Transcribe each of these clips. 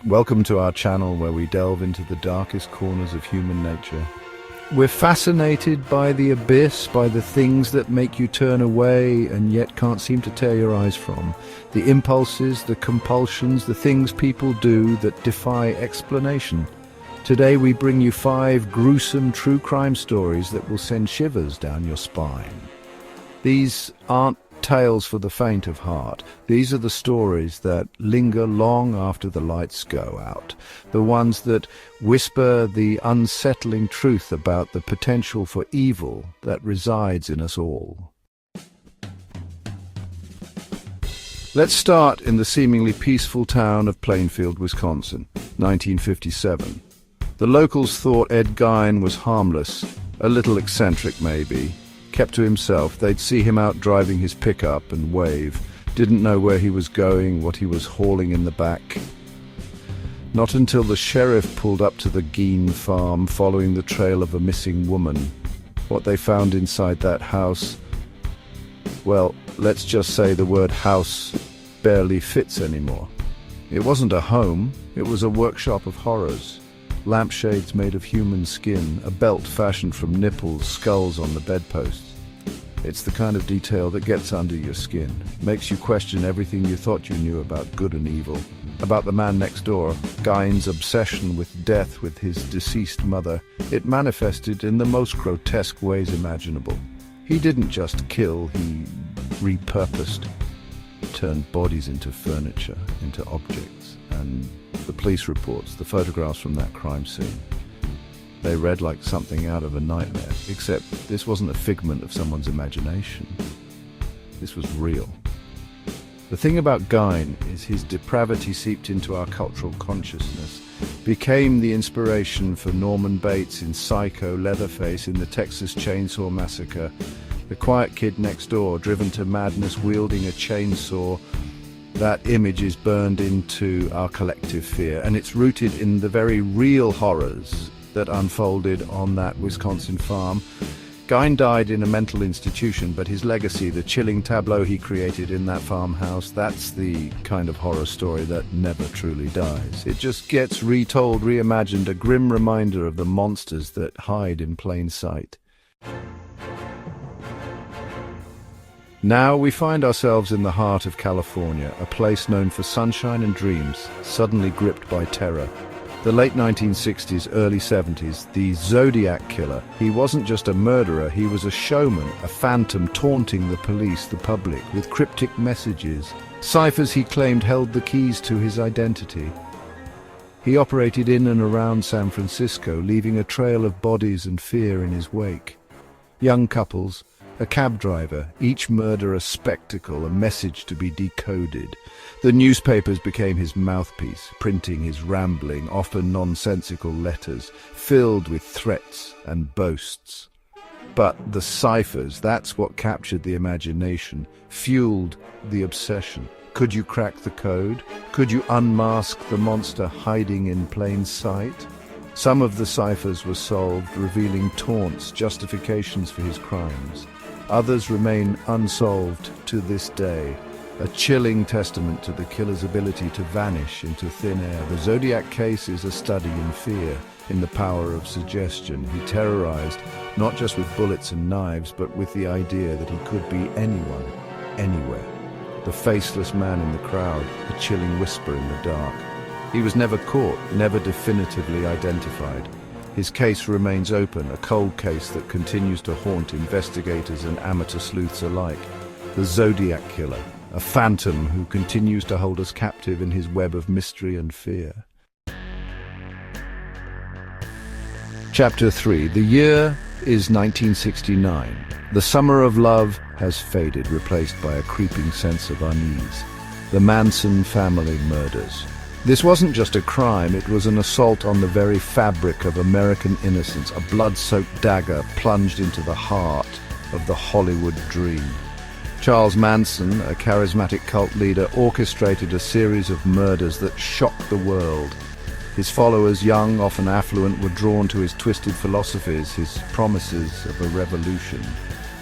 Welcome to our channel where we delve into the darkest corners of human nature. We're fascinated by the abyss, by the things that make you turn away and yet can't seem to tear your eyes from. The impulses, the compulsions, the things people do that defy explanation. Today we bring you 5 gruesome true crime stories that will send shivers down your spine. These aren't tales for the faint of heart. These are the stories that linger long after the lights go out. The ones that whisper the unsettling truth about the potential for evil that resides in us all. Let's start in the seemingly peaceful town of Plainfield, Wisconsin, 1957. The locals thought Ed Gein was harmless, a little eccentric maybe. Kept to himself. They'd see him out driving his pickup and wave. Didn't know where he was going, what he was hauling in the back. Not until the sheriff pulled up to the Gein farm following the trail of a missing woman. What they found inside that house, well, let's just say the word house barely fits anymore. It wasn't a home, it was a workshop of horrors. Lampshades made of human skin, a belt fashioned from nipples, skulls on the bedposts. It's the kind of detail that gets under your skin, makes you question everything you thought you knew about good and evil, about the man next door, Gein's obsession with death with his deceased mother. It manifested in the most grotesque ways imaginable. He didn't just kill, he repurposed, turned bodies into furniture, into objects, and the police reports, the photographs from that crime scene. They read like something out of a nightmare, except this wasn't a figment of someone's imagination. This was real. The thing about Gein is his depravity seeped into our cultural consciousness, became the inspiration for Norman Bates in Psycho, Leatherface in the Texas Chainsaw Massacre, the quiet kid next door driven to madness wielding a chainsaw. That image is burned into our collective fear, and it's rooted in the very real horrors that unfolded on that Wisconsin farm. Gein died in a mental institution, but his legacy, the chilling tableau he created in that farmhouse, that's the kind of horror story that never truly dies. It just gets retold, reimagined, a grim reminder of the monsters that hide in plain sight. Now we find ourselves in the heart of California, a place known for sunshine and dreams, suddenly gripped by terror. The late 1960s, early 70s, the Zodiac Killer. He wasn't just a murderer, he was a showman, a phantom taunting the police, the public, with cryptic messages. Ciphers he claimed held the keys to his identity. He operated in and around San Francisco, leaving a trail of bodies and fear in his wake. Young couples, a cab driver, each murder a spectacle, a message to be decoded. The newspapers became his mouthpiece, printing his rambling, often nonsensical letters, filled with threats and boasts. But the ciphers, that's what captured the imagination, fueled the obsession. Could you crack the code? Could you unmask the monster hiding in plain sight? Some of the ciphers were solved, revealing taunts, justifications for his crimes. Others remain unsolved to this day, a chilling testament to the killer's ability to vanish into thin air. The Zodiac case is a study in fear, in the power of suggestion. He terrorized, not just with bullets and knives, but with the idea that he could be anyone, anywhere. The faceless man in the crowd, a chilling whisper in the dark. He was never caught, never definitively identified. His case remains open, a cold case that continues to haunt investigators and amateur sleuths alike. The Zodiac Killer, a phantom who continues to hold us captive in his web of mystery and fear. Chapter 3. The year is 1969. The summer of love has faded, replaced by a creeping sense of unease. The Manson family murders. This wasn't just a crime, it was an assault on the very fabric of American innocence, a blood-soaked dagger plunged into the heart of the Hollywood dream. Charles Manson, a charismatic cult leader, orchestrated a series of murders that shocked the world. His followers, young, often affluent, were drawn to his twisted philosophies, his promises of a revolution.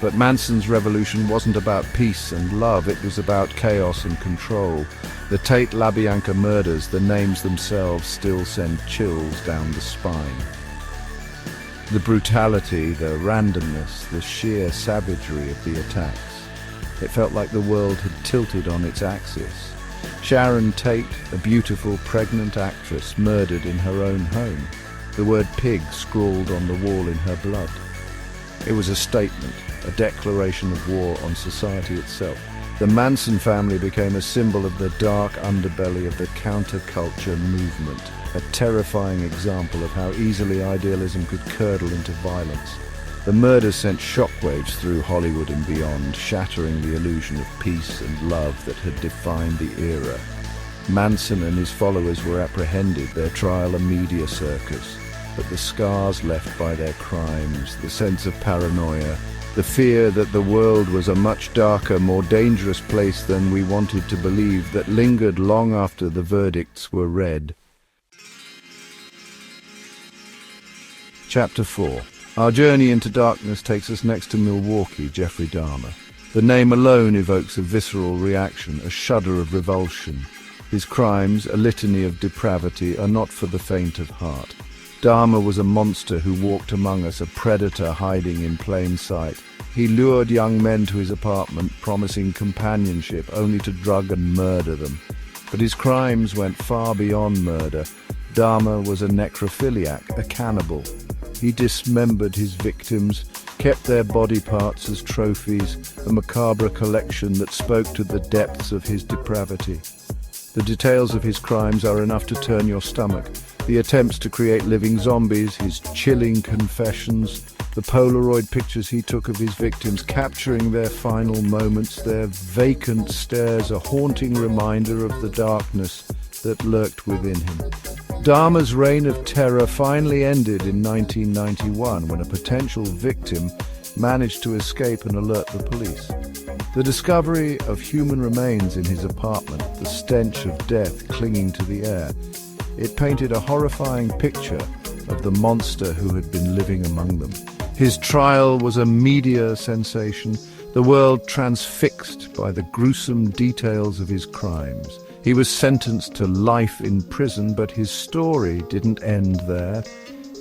But Manson's revolution wasn't about peace and love, it was about chaos and control. The Tate LaBianca murders, the names themselves still send chills down the spine. The brutality, the randomness, the sheer savagery of the attacks. It felt like the world had tilted on its axis. Sharon Tate, a beautiful pregnant actress, murdered in her own home. The word pig scrawled on the wall in her blood. It was a statement, a declaration of war on society itself. The Manson family became a symbol of the dark underbelly of the counterculture movement, a terrifying example of how easily idealism could curdle into violence. The murders sent shockwaves through Hollywood and beyond, shattering the illusion of peace and love that had defined the era. Manson and his followers were apprehended, their trial a media circus. But the scars left by their crimes, the sense of paranoia, the fear that the world was a much darker, more dangerous place than we wanted to believe, that lingered long after the verdicts were read. Chapter 4. Our journey into darkness takes us next to Milwaukee, Jeffrey Dahmer. The name alone evokes a visceral reaction, a shudder of revulsion. His crimes, a litany of depravity, are not for the faint of heart. Dahmer was a monster who walked among us, a predator hiding in plain sight. He lured young men to his apartment, promising companionship, only to drug and murder them. But his crimes went far beyond murder. Dahmer was a necrophiliac, a cannibal. He dismembered his victims, kept their body parts as trophies, a macabre collection that spoke to the depths of his depravity. The details of his crimes are enough to turn your stomach. The attempts to create living zombies, his chilling confessions, the Polaroid pictures he took of his victims, capturing their final moments, their vacant stares, a haunting reminder of the darkness that lurked within him. Dahmer's reign of terror finally ended in 1991 when a potential victim managed to escape and alert the police. The discovery of human remains in his apartment, the stench of death clinging to the air, it painted a horrifying picture of the monster who had been living among them. His trial was a media sensation, the world transfixed by the gruesome details of his crimes. He was sentenced to life in prison, but his story didn't end there.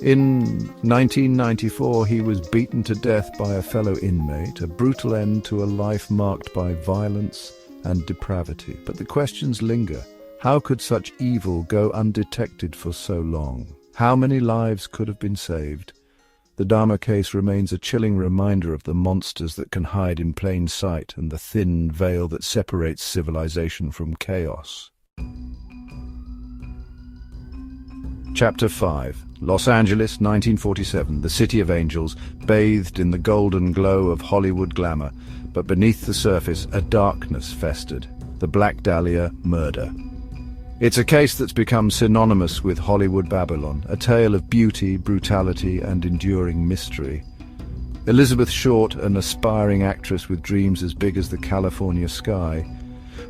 In 1994, he was beaten to death by a fellow inmate, a brutal end to a life marked by violence and depravity. But the questions linger. How could such evil go undetected for so long? How many lives could have been saved? The Dahmer case remains a chilling reminder of the monsters that can hide in plain sight and the thin veil that separates civilization from chaos. Chapter 5. Los Angeles, 1947, the City of Angels, bathed in the golden glow of Hollywood glamour, but beneath the surface a darkness festered, the Black Dahlia murder. It's a case that's become synonymous with Hollywood Babylon, a tale of beauty, brutality, and enduring mystery. Elizabeth Short, an aspiring actress with dreams as big as the California sky,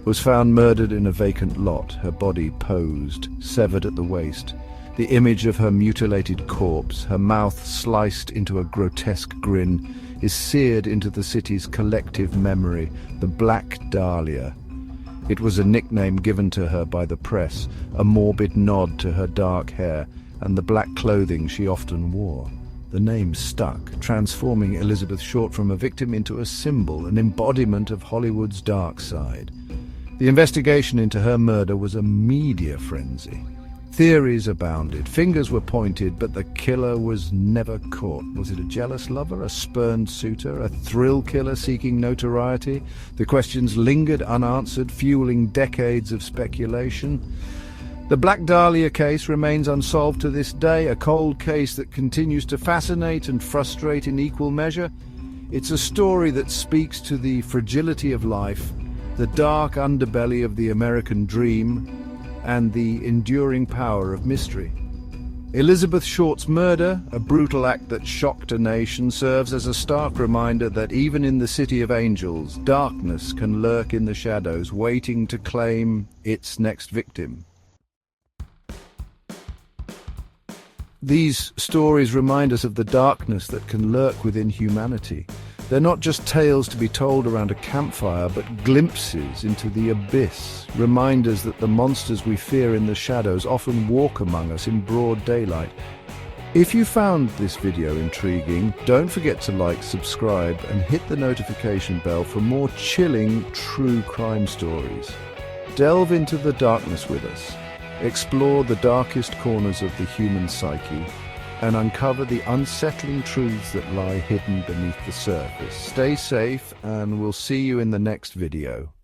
was found murdered in a vacant lot, her body posed, severed at the waist. The image of her mutilated corpse, her mouth sliced into a grotesque grin, is seared into the city's collective memory, the Black Dahlia. It was a nickname given to her by the press, a morbid nod to her dark hair and the black clothing she often wore. The name stuck, transforming Elizabeth Short from a victim into a symbol, an embodiment of Hollywood's dark side. The investigation into her murder was a media frenzy. Theories abounded, fingers were pointed, but the killer was never caught. Was it a jealous lover, a spurned suitor, a thrill killer seeking notoriety? The questions lingered unanswered, fueling decades of speculation. The Black Dahlia case remains unsolved to this day, a cold case that continues to fascinate and frustrate in equal measure. It's a story that speaks to the fragility of life, the dark underbelly of the American dream, and the enduring power of mystery. Elizabeth Short's murder, a brutal act that shocked a nation, serves as a stark reminder that even in the City of Angels, darkness can lurk in the shadows, waiting to claim its next victim. These stories remind us of the darkness that can lurk within humanity, They're not just tales to be told around a campfire, but glimpses into the abyss, reminders that the monsters we fear in the shadows often walk among us in broad daylight. If you found this video intriguing, don't forget to like, subscribe, and hit the notification bell for more chilling true crime stories. Delve into the darkness with us, explore the darkest corners of the human psyche, and uncover the unsettling truths that lie hidden beneath the surface. Stay safe, and we'll see you in the next video.